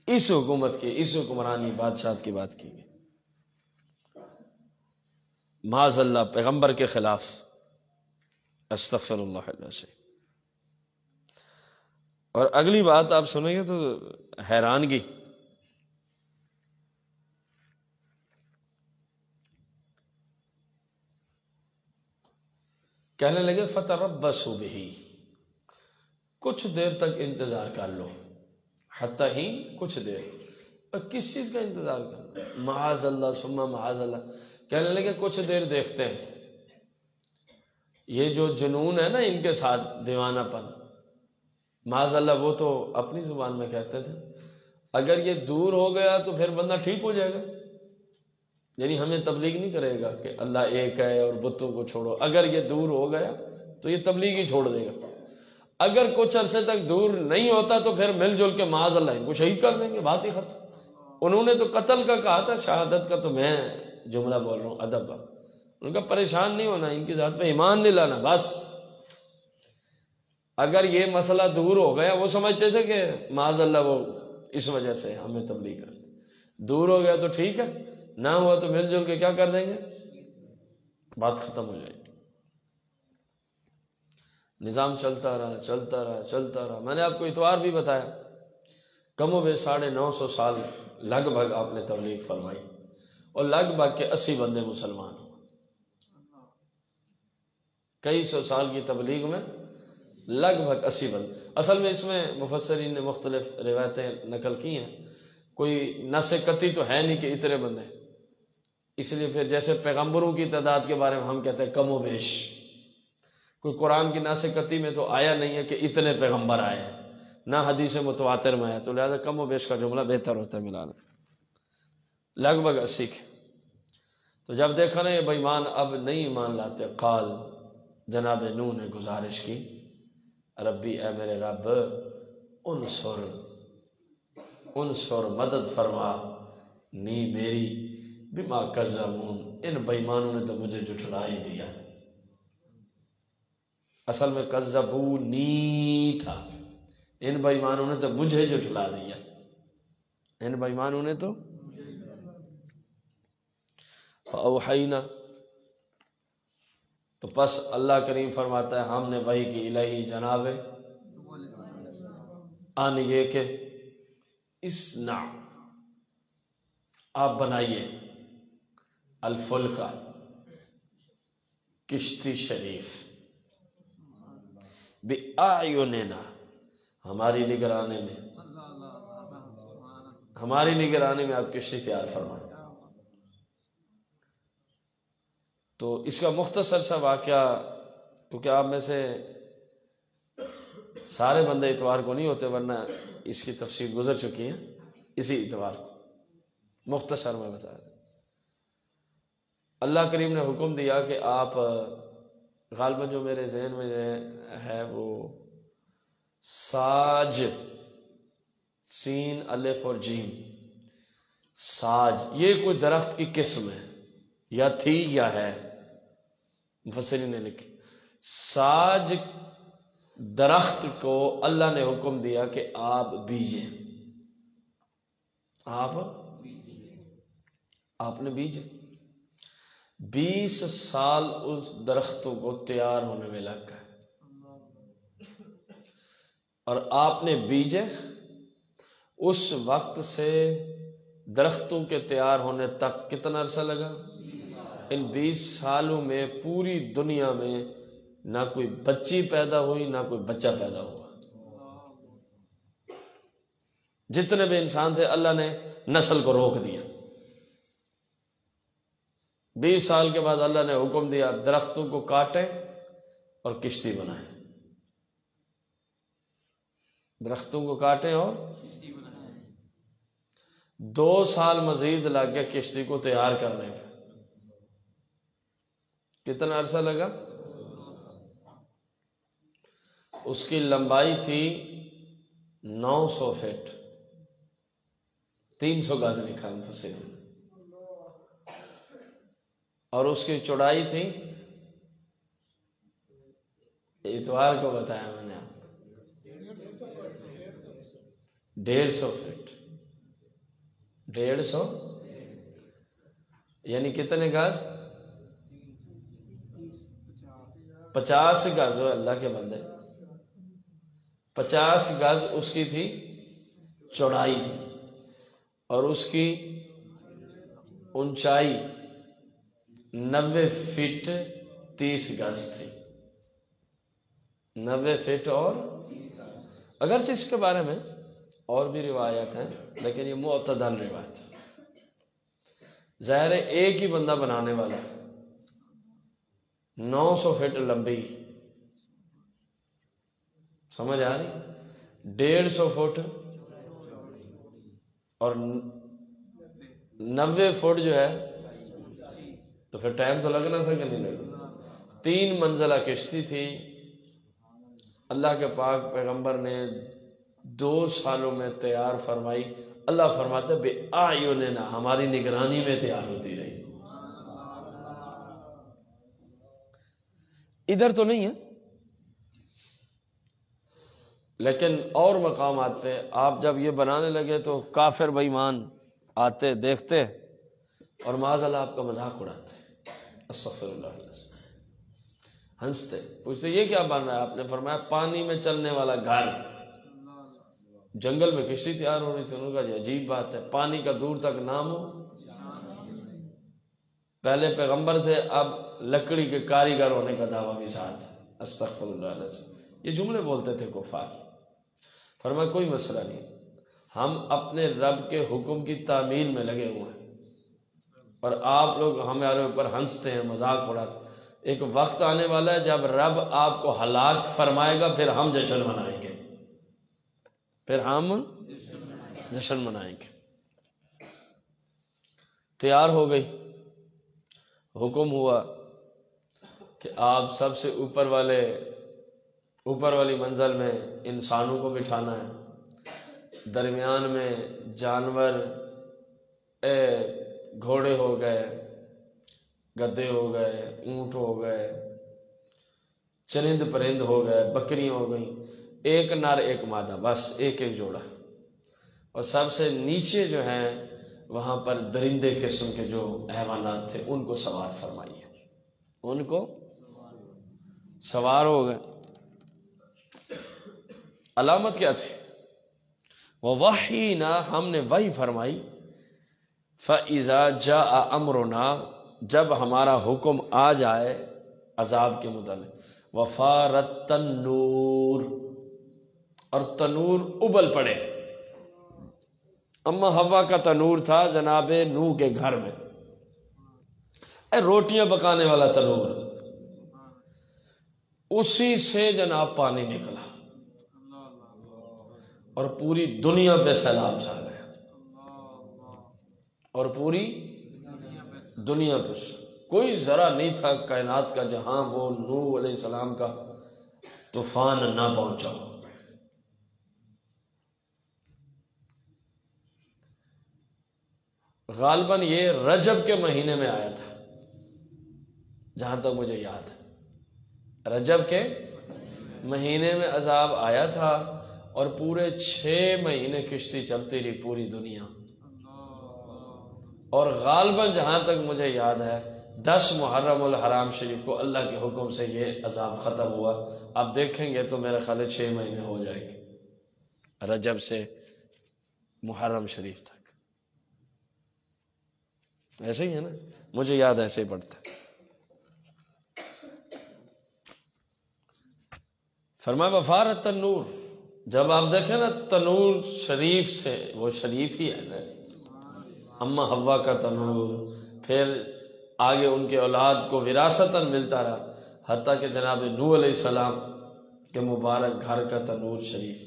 اس حکومت کی، اس حکمرانی بادشاہت کی بات کی گئی. معاذ اللہ پیغمبر کے خلاف، استغفر اللہ علیہ سے. اور اگلی بات آپ سنیں گے تو حیرانگی. کہنے لگے فتربصوا بہ، کچھ دیر تک انتظار کر لو. حتی ہی کچھ دیر. اور کس چیز کا انتظار کرنا؟ معاذ اللہ ثم معاذ اللہ. کہنے لگے کچھ دیر دیکھتے ہیں. یہ جو جنون ہے نا ان کے ساتھ، دیوانہ پن، معاذ اللہ وہ تو اپنی زبان میں کہتے تھے اگر یہ دور ہو گیا تو پھر بندہ ٹھیک ہو جائے گا. یعنی ہمیں تبلیغ نہیں کرے گا کہ اللہ ایک ہے اور بتوں کو چھوڑو. اگر یہ دور ہو گیا تو یہ تبلیغ ہی چھوڑ دے گا. اگر کچھ عرصے تک دور نہیں ہوتا تو پھر مل جل کے معاذ اللہ ان کو شہید کر دیں گے، بات ہی ختم. انہوں نے تو قتل کا کہا تھا، شہادت کا تو میں جملہ بول رہا ہوں ادب. ان کا پریشان نہیں ہونا، ان کی ذات پہ ایمان نہیں لانا بس. اگر یہ مسئلہ دور ہو گیا، وہ سمجھتے تھے کہ معاذ اللہ وہ اس وجہ سے ہمیں تبلیغ کرتے. دور ہو گیا تو ٹھیک ہے، نہ ہوا تو مل جل کے کیا کر دیں گے، بات ختم ہو جائے گی. نظام چلتا رہا. میں نے آپ کو اتوار بھی بتایا، کم و بیش 950 سال لگ بھگ آپ نے تبلیغ فرمائی اور لگ بھگ کے 80 بندے مسلمان ہوئے. کئی سو سال کی تبلیغ میں لگ بھگ 80 بندے. اصل میں اس میں مفسرین نے مختلف روایتیں نقل کی ہیں. کوئی نص قطعی تو ہے نہیں کہ اتنے بندے، اس لیے پھر جیسے پیغمبروں کی تعداد کے بارے میں ہم کہتے ہیں کم و بیش، کوئی قرآن کی نص قطعی میں تو آیا نہیں ہے کہ اتنے پیغمبر آئے ہیں. نہ حدیث متواتر میں ہے، تو لہذا کم و بیش کا جملہ بہتر ہوتا ہے ملانا، لگ بھگ 80 کے۔ تو جب دیکھا نا یہ بے ایمان اب نہیں ایمان لاتے، قال جناب نوح نے گزارش کی، ربی اے میرے رب، انصر مدد فرما، نی میری، بما کذبون، ان بے ایمانوں نے تو مجھے جھٹلا ہی دیا۔ اصل میں کذبونی تھا، ان بے ایمانوں نے تو مجھے جھٹلا دیا، ان بے ایمانوں نے تو فاوحینا، تو پس اللہ کریم فرماتا ہے ہم نے وحی کی الہی جناب ان یہ کہ اسنا، آپ بنائیے، الفلک، کشتی شریف، بِأَعْيُنِنَا، ہماری نگرانی میں، ہماری نگرانی میں آپ کشتی تیار فرمائیں۔ تو اس کا مختصر سا واقعہ، کیونکہ آپ میں سے سارے بندے اتوار کو نہیں ہوتے، ورنہ اس کی تفصیل گزر چکی ہے، اسی اتوار کو مختصر میں بتا دیں۔ اللہ کریم نے حکم دیا کہ آپ، غالباً جو میرے ذہن میں ہے وہ ساج، سین الف اور جیم، ساج، یہ کوئی درخت کی قسم ہے، یا تھی یا ہے، مفسرین نے لکھی۔ ساج درخت کو اللہ نے حکم دیا کہ آپ بیجیں، آپ نے بیجے، 20 سال اس درختوں کو تیار ہونے میں لگ گئے، اور آپ نے بیجے، اس وقت سے درختوں کے تیار ہونے تک کتنا عرصہ لگا؟ ان 20 سالوں میں پوری دنیا میں نہ کوئی بچی پیدا ہوئی، نہ کوئی بچہ پیدا ہوا، جتنے بھی انسان تھے اللہ نے نسل کو روک دیا۔ 20 سال کے بعد اللہ نے حکم دیا درختوں کو کاٹیں اور کشتی بنائیں، درختوں کو کاٹیں اور 2 سال مزید لگ گیا کشتی کو تیار کرنے میں۔ کتنا عرصہ لگا؟ اس کی لمبائی تھی 900 فٹ، 300 گز لکھا مفسرین نے، اور اس کی چوڑائی تھی، اتوار کو بتایا میں نے آپ کو، 150 فٹ، 150، یعنی کتنے گز؟ 50 گز ہو اللہ کے بندے، 50 گز اس کی تھی چوڑائی، اور اس کی اونچائی 90 فٹ 30 گز تھی، 90 فٹ اور، اگرچہ اس کے بارے میں اور بھی روایت ہیں لیکن یہ معتدل روایت ہے، ظاہر ہے ایک ہی بندہ بنانے والا ہے، 900 فٹ لمبی، سمجھ آ رہی؟ 150 فٹ اور 90 فٹ جو ہے، تو پھر ٹائم تو لگنا تھا کہ نہیں لگنا؟ 3 منزلہ کشتی تھی، اللہ کے پاک پیغمبر نے 2 سالوں میں تیار فرمائی۔ اللہ فرماتا ہے بِأَعْيُنِنَا، ہماری نگرانی میں تیار ہوتی رہی، ادھر تو نہیں ہے، لیکن اور مقامات پہ آپ جب یہ بنانے لگے تو کافر بے ایمان آتے دیکھتے اور معاذ اللہ آپ کا مذاق اڑاتے، استغفر اللہ علیہ وسلم، ہنستے، پوچھتے یہ کیا بن رہا ہے؟ آپ نے فرمایا پانی میں چلنے والا گھر، جنگل میں کشتی تیار ہو رہی تھی، انہوں نے کہا جی عجیب بات ہے، پانی کا دور تک نام ہو، پہلے پیغمبر تھے، اب لکڑی کے کاریگر ہونے کا دعویٰ بھی ساتھ، استغفر اللہ علیہ وسلم، یہ جملے بولتے تھے کفار۔ فرمایا کوئی مسئلہ نہیں، ہم اپنے رب کے حکم کی تعمیل میں لگے ہوئے ہیں، اور آپ لوگ ہمارے اوپر ہنستے ہیں، مذاق اڑاتے ہیں، ایک وقت آنے والا ہے جب رب آپ کو ہلاک فرمائے گا، پھر ہم جشن منائیں گے۔ پھر ہم جشن منائیں گے۔ تیار ہو گئی، حکم ہوا کہ آپ سب سے اوپر والی منزل میں انسانوں کو بٹھانا ہے، درمیان میں جانور گھوڑے ہو گئے، گدھے ہو گئے، اونٹ ہو گئے، چرند پرند ہو گئے، بکریاں ہو گئیں، ایک نر ایک مادہ، بس ایک ایک جوڑا، اور سب سے نیچے جو ہیں وہاں پر درندے قسم کے جو حیوانات تھے ان کو سوار فرمائیے، ان کو سوار ہو گئے۔ علامت کیا تھی؟ وَوَحِيْنَا، ہم نے وحی فرمائی، فَإِذَا جَاءَ أَمْرُنَا، جب ہمارا حکم آ جائے عذاب کے متعلق، وَفَارَتْ تَنُّورُ، اور تنور ابل پڑے۔ اما حوا کا تنور تھا جناب نوح کے گھر میں، روٹیاں پکانے والا تنور، اسی سے جناب پانی نکلا اور پوری دنیا پہ سیلاب چھا گیا، اور پوری دنیا پہ کوئی ذرا نہیں تھا کائنات کا جہاں وہ نوح علیہ السلام کا طوفان نہ پہنچا ہو۔ غالباً یہ رجب کے مہینے میں آیا تھا جہاں تک مجھے یاد ہے، رجب کے مہینے میں عذاب آیا تھا، اور پورے 6 مہینے کشتی چلتی رہی پوری دنیا، اور غالباً جہاں تک مجھے یاد ہے 10 محرم الحرام شریف کو اللہ کے حکم سے یہ عذاب ختم ہوا۔ آپ دیکھیں گے تو میرے خیال 6 مہینے ہو جائیں گے رجب سے محرم شریف تک، ایسے ہی ہے نا، مجھے یاد ایسے ہی پڑتا ہے۔ فرمایا وفارت تنور، جب آپ دیکھیں نا تنور شریف سے، وہ شریف ہی ہے نا، اما حوا کا تنور، پھر آگے ان کے اولاد کو وراثتاً ملتا رہا، حتیٰ کہ جناب نوح علیہ السلام کے مبارک گھر کا تنور شریف۔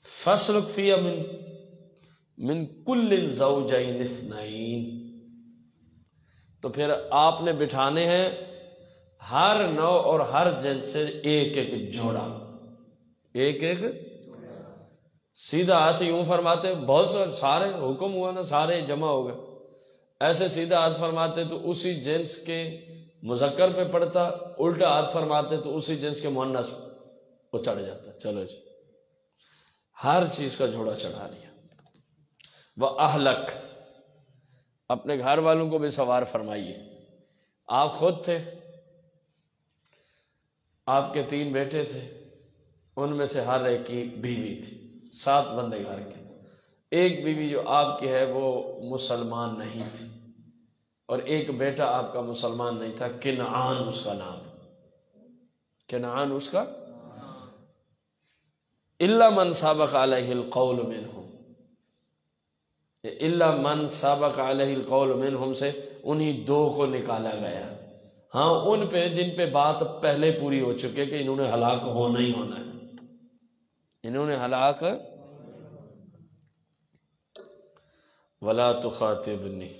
فَاسْلُكْ فِيهَا من کل زوجین اثنین، تو پھر آپ نے بٹھانے ہیں ہر نوع اور ہر جنس سے ایک ایک جوڑا، ایک ایک سیدھا ہاتھ یوں فرماتے، بہت سارے حکم ہوا نا، سارے جمع ہو گئے، ایسے سیدھا ہاتھ فرماتے تو اسی جنس کے مذکر پہ پڑتا، الٹا ہاتھ فرماتے تو اسی جنس کے مؤنث کو چڑھ جاتا۔ چلو جی، ہر چیز کا جوڑا چڑھا لیا۔ وَأَهْلَكَ، اپنے گھر والوں کو بھی سوار فرمائیے۔ آپ خود تھے، آپ کے 3 بیٹے تھے، ان میں سے ہر ایک کی بیوی تھی، 7 بندے گھر کے، ایک بیوی جو آپ کی ہے وہ مسلمان نہیں تھی، اور ایک بیٹا آپ کا مسلمان نہیں تھا، کنعان اس کا نام، کنعان اس کا، إِلَّا مَنْ سَبَقَ عَلَيْهِ الْقَوْلُ مِنْهُمْ، الا من سبق علیہ القول منہم سے انہی 2 کو نکالا گیا، ہاں ان پہ جن پہ بات پہلے پوری ہو چکے کہ انہوں نے ہلاک ہونا ہی ہونا ہے، انہوں نے ہلاک۔ ولا تخاطبنی،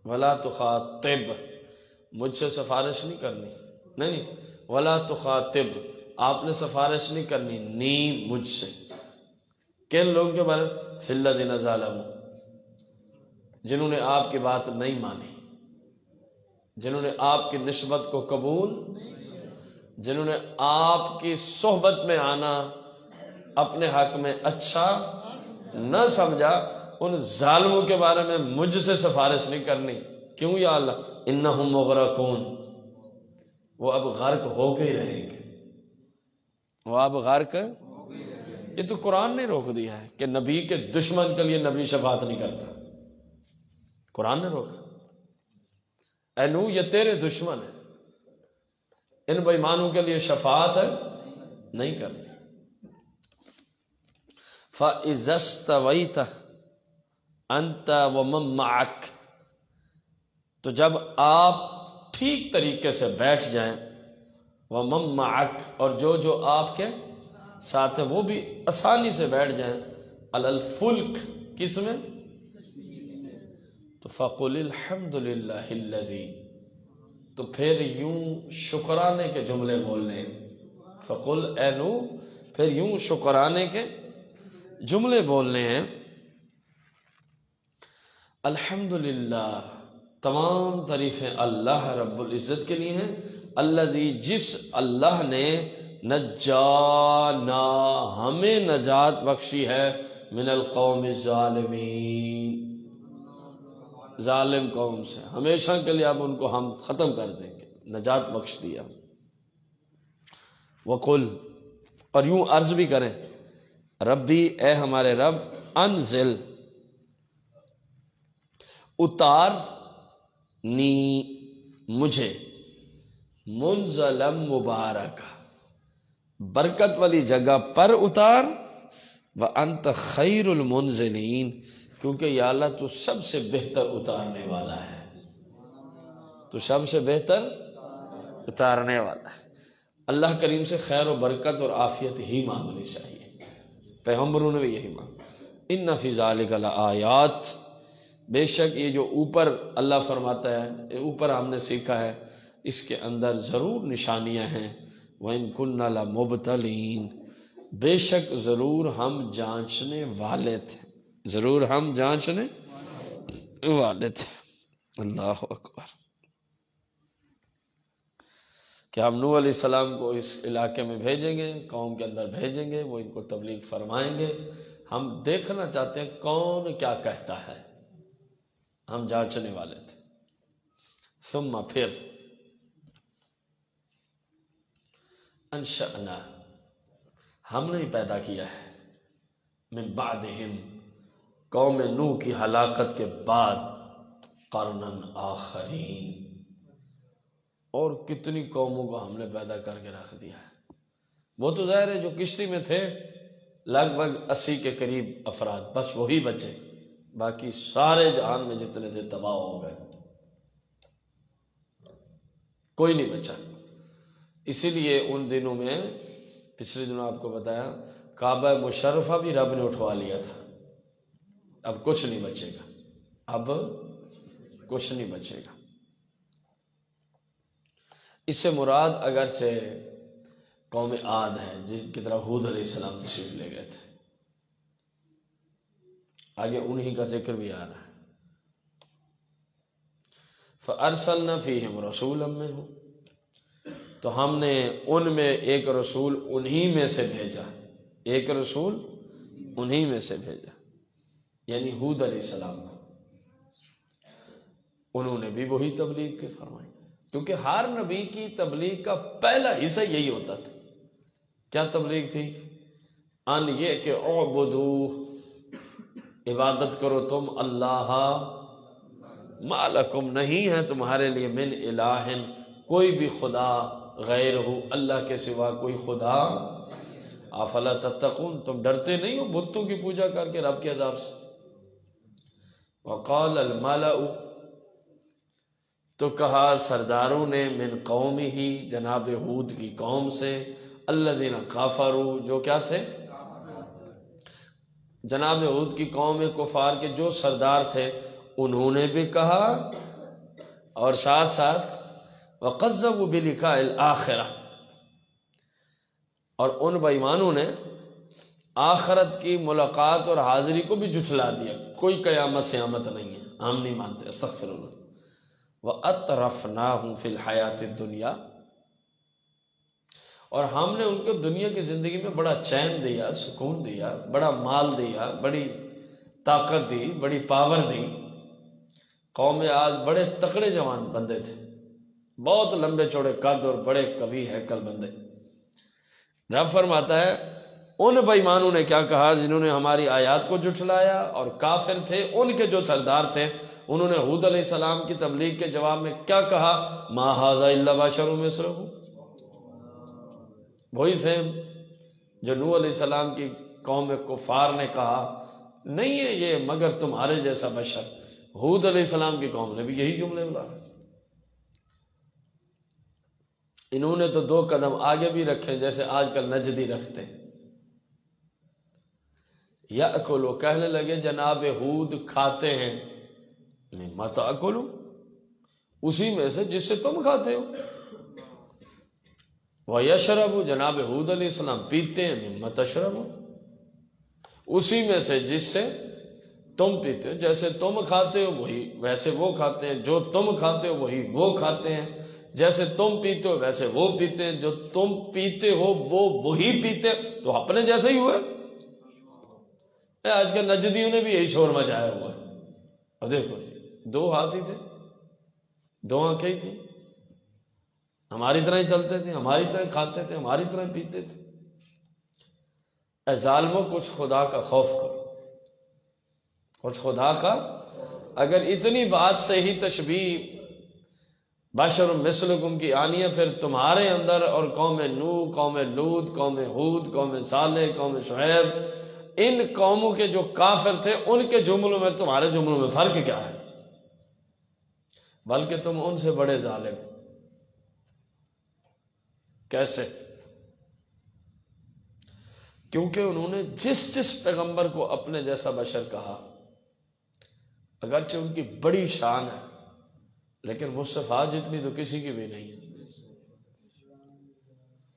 ولا تخاطب، مجھ سے سفارش نہیں کرنی، نہیں، ولا تخاطب، آپ نے سفارش نہیں کرنی نی مجھ سے، کن لوگوں کے بارے میں؟ فی الذین ظلموا، جنہوں نے آپ کی بات نہیں مانی، جنہوں نے آپ کی نسبت کو قبول، جنہوں نے آپ کی صحبت میں آنا اپنے حق میں اچھا نہ سمجھا، ان ظالموں کے بارے میں مجھ سے سفارش نہیں کرنی۔ کیوں یا اللہ؟ انہم مغرقون، وہ اب غرق ہو کے ہی رہیں گے، وہ اب غرق۔ یہ تو قرآن نے روک دیا ہے کہ نبی کے دشمن کے لیے نبی شفاعت نہیں کرتا، قرآن نے روکا، اے نوح یہ تیرے دشمن ہیں، ان بے ایمانوں کے لیے شفاعت نہیں کرنی۔ فَإِذَا اسْتَوَيْتَ أَنْتَ وَمَن مَّعَكَ، تو جب آپ ٹھیک طریقے سے بیٹھ جائیں، وَمَن مَّعَكَ، اور جو آپ کے ساتھ ہے وہ بھی آسانی سے بیٹھ جائیں علی الفلک، کس میں؟ تو فقل الحمد للہ الذی، تو پھر یوں شکرانے کے جملے بولنے، فقل اے نو، پھر یوں شکرانے کے جملے بولنے ہیں، الحمدللہ، تمام تعریفیں اللہ رب العزت کے لیے ہیں، الذی، جس اللہ نے نجانا، ہمیں نجات بخشی ہے، من القوم الظالمین، ظالم قوم سے، ہمیشہ کے لیے اب ان کو ہم ختم کر دیں گے، نجات بخش دیا۔ وقل، اور یوں عرض بھی کریں، ربی، اے ہمارے رب، انزل، اتار، نی، مجھے، منزلم مبارک، برکت والی جگہ پر اتار، وانت خیر المنزلین، کیونکہ یا اللہ تو سب سے بہتر اتارنے والا ہے، تو سب سے بہتر اتارنے والا ہے۔ اللہ کریم سے خیر و برکت اور عافیت ہی مانگنی چاہیے، پیغمبروں نے بھی یہی مانگا۔ ان فی ذلک لآیات، بے شک یہ جو اوپر اللہ فرماتا ہے، یہ اوپر ہم نے سیکھا ہے، اس کے اندر ضرور نشانیاں ہیں۔ وَإِن كُنَّا لَمُبْتَلِينَ، بے شک ضرور ہم جانچنے والے تھے، ضرور ہم جانچنے والے تھے۔ اللہ اکبر، کہ ہم نوح علیہ السلام کو اس علاقے میں بھیجیں گے، قوم کے اندر بھیجیں گے، وہ ان کو تبلیغ فرمائیں گے، ہم دیکھنا چاہتے ہیں کون کیا کہتا ہے، ہم جانچنے والے تھے۔ ثم، پھر، انشأنا، ہم نے پیدا کیا ہے، من بعدہم، قوم نوح کی ہلاکت کے بعد، قرنن آخرین، اور کتنی قوموں کو ہم نے پیدا کر کے رکھ دیا ہے۔ وہ تو ظاہر ہے جو کشتی میں تھے لگ بھگ 80 کے قریب افراد، بس وہی بچے، باقی سارے جہان میں جتنے تھے تباہ ہو گئے، کوئی نہیں بچا۔ اسی لیے ان دنوں میں، پچھلے دنوں آپ کو بتایا، کعبہ مشرفہ بھی رب نے اٹھوا لیا تھا، اب کچھ نہیں بچے گا، اب کچھ نہیں بچے گا۔ اس سے مراد اگرچہ قوم عاد ہے، جن کی طرف ہود علیہ السلام تشریف لے گئے تھے، آگے انہی کا ذکر بھی آ رہا ہے۔ فَأَرْسَلْنَا فِيهِمْ رَسُولًا مِّنْهُمْ، تو ہم نے ان میں ایک رسول انہی میں سے بھیجا، ایک رسول انہی میں سے بھیجا، یعنی ہود علیہ السلام کو، انہوں نے بھی وہی تبلیغ کے فرمائی، کیونکہ ہر نبی کی تبلیغ کا پہلا حصہ یہی ہوتا تھا۔ کیا تبلیغ تھی؟ ان یہ کہ اعبدو، عبادت کرو تم اللہ، ما لکم، نہیں ہے تمہارے لیے، من الہ، کوئی بھی خدا، غیر ہو، اللہ کے سوا کوئی خدا، افلا تتقون، تم ڈرتے نہیں ہو بتوں کی پوجا کر کے رب کے عذاب سے۔ وقال الملأ، تو کہا سرداروں نے، من قومہ، جناب ہود کی قوم سے، الذین کفروا، جو کیا تھے؟ جناب ہود کی قوم کفار کے جو سردار تھے، انہوں نے بھی کہا، اور ساتھ ساتھ وَقَذَّبُوا بِلِقَاءِ الْآخِرَةِ، اور ان بے ایمانوں نے آخرت کی ملاقات اور حاضری کو بھی جھٹلا دیا، کوئی قیامت سیامت نہیں ہے، ہم نہیں مانتے، استغفر اللہ۔ وَأَتْرَفْنَاهُمْ فِي الْحَيَاةِ الدُّنْيَا، اور ہم نے ان کو دنیا کی زندگی میں بڑا چین دیا، سکون دیا، بڑا مال دیا، بڑی طاقت دی، بڑی پاور دی۔ قوم عاد بڑے تکڑے جوان بندے تھے، بہت لمبے چوڑے قد اور بڑے قوی ہیکل بندے۔ رب فرماتا ہے ان بے ایمانوں نے کیا کہا، جنہوں نے ہماری آیات کو جھٹلایا اور کافر تھے، ان کے جو سردار تھے، انہوں نے ہود علیہ السلام کی تبلیغ کے جواب میں کیا کہا، ما ھذا الا بشر مثلکم، وہی سیم جو نوح علیہ السلام کی قوم کفار نے کہا، نہیں ہے یہ مگر تمہارے جیسا بشر۔ ہود علیہ السلام کی قوم نے بھی یہی جملے بولا۔ انہوں نے تو 2 قدم آگے بھی رکھے، جیسے آج کل نجدی رکھتے، یأکلو کہنے لگے جناب ہود کھاتے ہیں، مما تأکلو اسی میں سے جس سے تم کھاتے ہو، وَيَشْرَبُ جناب ہود علیہ السلام پیتے ہیں، مما تشربو اسی میں سے جس سے تم پیتے ہو، جیسے تم کھاتے ہو وہی ویسے وہ کھاتے ہیں، جو تم کھاتے ہو وہی وہ کھاتے ہیں، جیسے تم پیتے ہو ویسے وہ پیتے ہیں، جو تم پیتے ہو وہ وہی پیتے ہیں، تو اپنے جیسے ہی ہوئے۔ آج کل نجدیوں نے بھی یہی شور مچایا ہوا ہے، اور دیکھو دو ہاتھ ہی تھے، دو آنکھیں ہی تھیں، ہماری طرح ہی چلتے تھے، ہماری طرح کھاتے تھے، ہماری طرح پیتے تھے۔ اے ظالموں کچھ خدا کا خوف کرو، کچھ خدا کا، اگر اتنی بات سے ہی تشبیہ بشر مثلکم کی آنی ہے، پھر تمہارے اندر اور قوم نوح، قوم لوط، قوم ہود، قوم صالح، قوم شعیب، ان قوموں کے جو کافر تھے ان کے جملوں میں تمہارے جملوں میں فرق کیا ہے؟ بلکہ تم ان سے بڑے ظالم۔ کیسے؟ کیونکہ انہوں نے جس پیغمبر کو اپنے جیسا بشر کہا، اگرچہ ان کی بڑی شان ہے لیکن مصطفیٰ جتنی تو کسی کی بھی نہیں ہے۔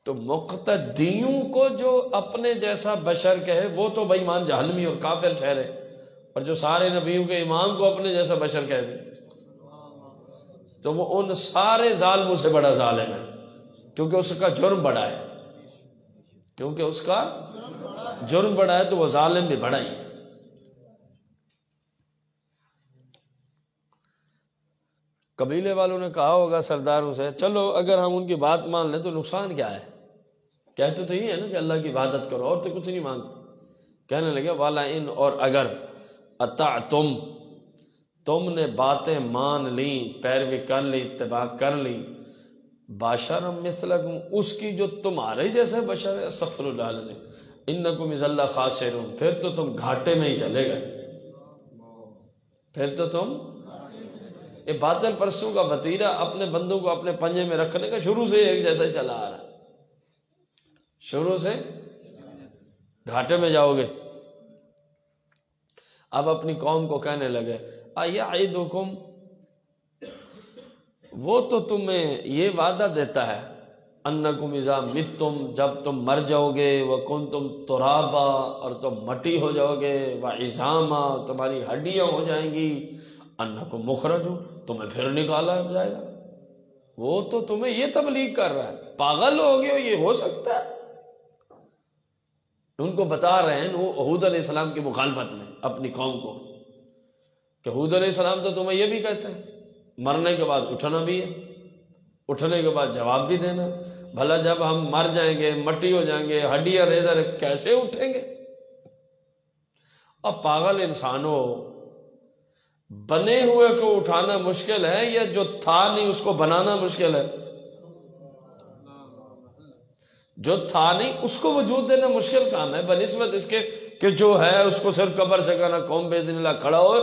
تو مقتدیوں کو جو اپنے جیسا بشر کہے وہ تو بے ایمان جہنمی اور کافر ٹھہرے، اور جو سارے نبیوں کے امام کو اپنے جیسا بشر کہہ دے تو وہ ان سارے ظالموں سے بڑا ظالم ہے، کیونکہ اس کا جرم بڑا ہے، کیونکہ اس کا جرم بڑا ہے تو وہ ظالم بھی بڑا ہی ہے۔ قبیلے والوں نے کہا ہوگا سرداروں سے، چلو اگر ہم ان کی بات مان لیں تو نقصان کیا ہے؟ کہتے تو یہ ہے نا کہ اللہ کی عبادت کرو، اور تو کچھ نہیں مانگتے۔ کہنے لگے والا ان، اور اگر اطعتم تم نے باتیں مان لی، پیروی کر لی، اتباع کر لی، بشرا مثلکم اس کی جو تمہارے جیسے بشر ہے، استغفر اللہ العظیم، انکم اذا لخاسرون پھر تو تم گھاٹے میں ہی چلے گئے، پھر تو تم، یہ باطل پرستوں کا وتیرہ اپنے بندوں کو اپنے پنجے میں رکھنے کا شروع سے ایک جیسا ہی چلا آ رہا ہے، شروع سے گھاٹے میں جاؤ گے۔ اب اپنی قوم کو کہنے لگے ایعدکم وہ تو تمہیں یہ وعدہ دیتا ہے، انکم اذا متم جب تم مر جاؤ گے، وکنتم ترابا اور تم مٹی ہو جاؤ گے، وعظاما تمہاری ہڈیاں ہو جائیں گی، انکم مخرجون تمہیں پھر نکالا جائے گا۔ وہ تو تمہیں یہ تبلیغ کر رہا ہے، پاگل ہو گئے ہو، یہ ہو سکتا ہے؟ ان کو بتا رہے ہیں ہود علیہ السلام کی مخالفت میں اپنی قوم کو کہ ہود علیہ السلام تو تمہیں یہ بھی کہتے ہیں مرنے کے بعد اٹھنا بھی ہے، اٹھنے کے بعد جواب بھی دینا، بھلا جب ہم مر جائیں گے، مٹی ہو جائیں گے، ہڈیاں ریزہ کیسے اٹھیں گے؟ اب پاگل انسانوں، بنے ہوئے کو اٹھانا مشکل ہے یا جو تھا نہیں اس کو بنانا مشکل ہے؟ جو تھا نہیں اس کو وجود دینا مشکل کام ہے، بنسبت اس کے کہ جو ہے اس کو صرف قبر سے کہنا قوم باذن اللہ کھڑا ہو۔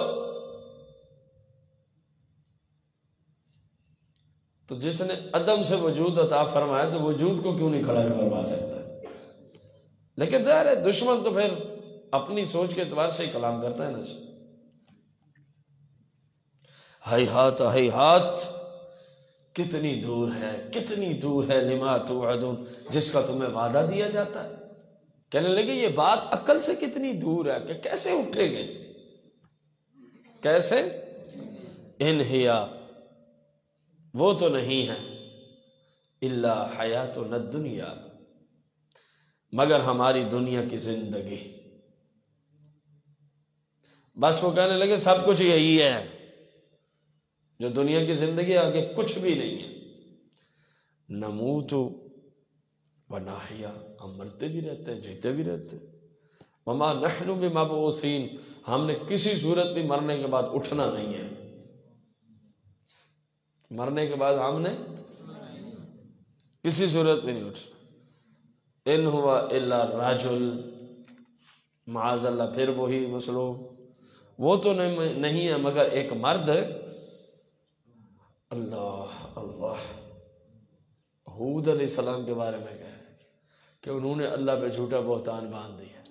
تو جس نے عدم سے وجود عطا فرمایا تو وجود کو کیوں نہیں کھڑا کروا سکتا؟ لیکن ظاہر ہے دشمن تو پھر اپنی سوچ کے اعتبار سے ہی کلام کرتا ہے نا۔ ہیہات ہیہات کتنی دور ہے، کتنی دور ہے لما توعدون جس کا تمہیں وعدہ دیا جاتا ہے۔ کہنے لگے یہ بات عقل سے کتنی دور ہے کہ کیسے اٹھے گے، کیسے؟ ان ہیا وہ تو نہیں ہے، الا حیاتنا الدنیا مگر ہماری دنیا کی زندگی۔ بس وہ کہنے لگے سب کچھ یہی ہے، جو دنیا کی زندگی آگے کچھ بھی نہیں ہے۔ نموت و نحیا ہم مرتے بھی رہتے ہیں، جیتے بھی رہتے ہیں، وما نحن بمبعوثین ہم نے کسی صورت بھی مرنے کے بعد اٹھنا نہیں ہے، مرنے کے بعد ہم نے کسی صورت میں نہیں اٹھنا۔ ان ہوا الا رجل معاذ اللہ پھر وہی مسلوب وہ تو نہیں ہے مگر ایک مرد۔ اللہ اللہ ہود علیہ السلام کے بارے میں کہا کہ انہوں نے اللہ پہ جھوٹا بہتان باندھ دیا،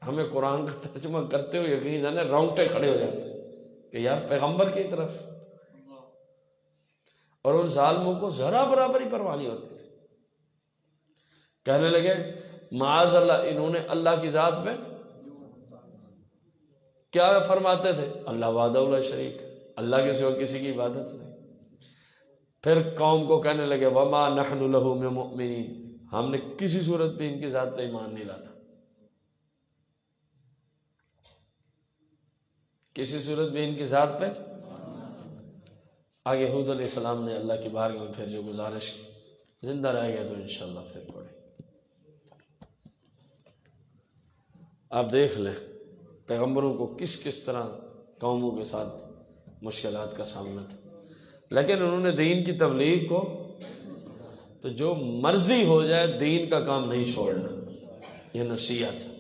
ہمیں قرآن کا ترجمہ کرتے ہوئے یقین جانے رونگٹے کھڑے ہو جاتے کہ یار پیغمبر کی طرف، اور ان ظالموں کو ذرا برابر ہی پرواہ نہیں ہوتی تھی. کہنے لگے معاذ اللہ، انہوں نے اللہ کی ذات پہ کیا فرماتے تھے؟ اللہ وحدہ لا شریک، اللہ کے سوا کسی کی عبادت نہیں. پھر قوم کو کہنے لگے وما نحن له بمؤمنین، ہم نے کسی صورت پہ ان کی ذات پہ ایمان نہیں لانا، کسی صورت میں ان کی ذات پہ. آگے حود علیہ السلام نے اللہ کی بارگاہ میں پھر جو گزارش کی، زندہ رہ گیا تو انشاءاللہ پھر پڑھیں. آپ دیکھ لیں پیغمبروں کو کس کس طرح قوموں کے ساتھ مشکلات کا سامنا تھا، لیکن انہوں نے دین کی تبلیغ کو، تو جو مرضی ہو جائے دین کا کام نہیں چھوڑنا، یہ نصیحت ہے.